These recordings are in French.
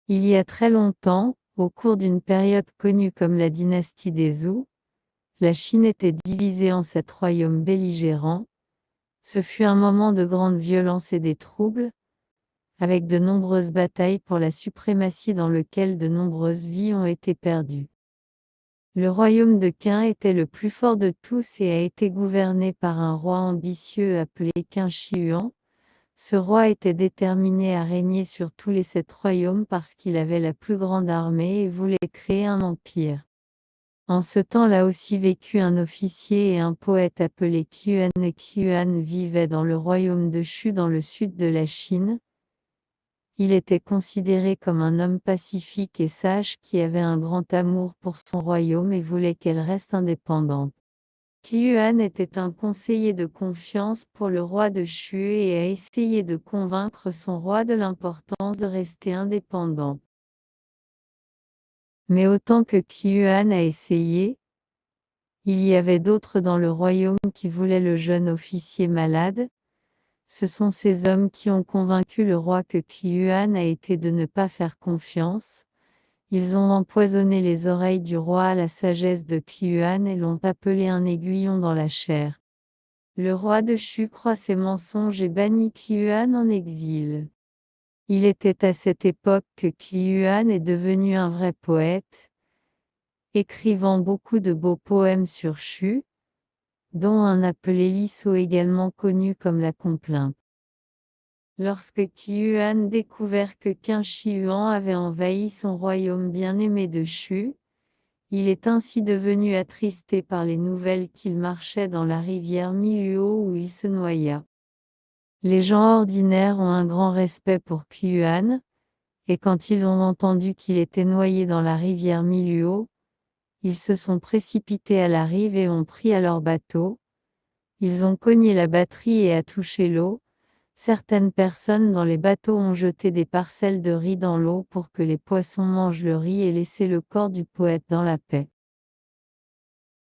Il y a très longtemps, au cours d'une période connue comme la dynastie des Zhou, la Chine était divisée en 7 royaumes belligérants. Ce fut un moment de grande violence et des troubles, avec de nombreuses batailles pour la suprématie dans lequel de nombreuses vies ont été perdues. Le royaume de Qin était le plus fort de tous et a été gouverné par un roi ambitieux appelé Qin Shi Huang. Ce roi était déterminé à régner sur tous les 7 royaumes parce qu'il avait la plus grande armée et voulait créer un empire. En ce temps-là aussi vécut un officier et un poète appelé Qiuan, et Qiuan vivait dans le royaume de Shu dans le sud de la Chine. Il était considéré comme un homme pacifique et sage qui avait un grand amour pour son royaume et voulait qu'elle reste indépendante. Qiuan était un conseiller de confiance pour le roi de Shu et a essayé de convaincre son roi de l'importance de rester indépendant. Mais autant que Qiuan a essayé, il y avait d'autres dans le royaume qui voulaient le jeune officier malade. Ce sont ces hommes qui ont convaincu le roi que Qiuan a été de ne pas faire confiance. Ils ont empoisonné les oreilles du roi à la sagesse de Qiuan et l'ont appelé un aiguillon dans la chair. Le roi de Shu croit ces mensonges et bannit Qiuan en exil. Il était à cette époque que Qiuan est devenu un vrai poète, écrivant beaucoup de beaux poèmes sur Shu, dont un appelé Liso également connu comme la Complainte. Lorsque Qiuan découvert que Qin Shi Huang avait envahi son royaume bien-aimé de Shu, il est ainsi devenu attristé par les nouvelles qu'il marchait dans la rivière Miluo où il se noya. Les gens ordinaires ont un grand respect pour Qiuan, et quand ils ont entendu qu'il était noyé dans la rivière Miluo, ils se sont précipités à la rive et ont pris à leur bateau. Ils ont cogné la batterie et a touché l'eau. Certaines personnes dans les bateaux ont jeté des parcelles de riz dans l'eau pour que les poissons mangent le riz et laissé le corps du poète dans la paix.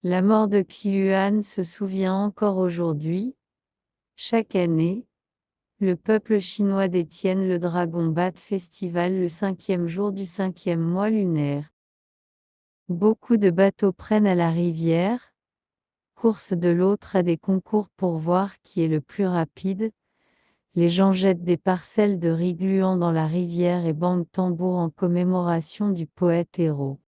La mort de Qiuan se souvient encore aujourd'hui. Chaque année, le peuple chinois détienne le Dragon Bat Festival le 5e jour du 5e mois lunaire. Beaucoup de bateaux prennent à la rivière, course de l'autre à des concours pour voir qui est le plus rapide. Les gens jettent des parcelles de riz gluant dans la rivière et bandent tambour en commémoration du poète héros.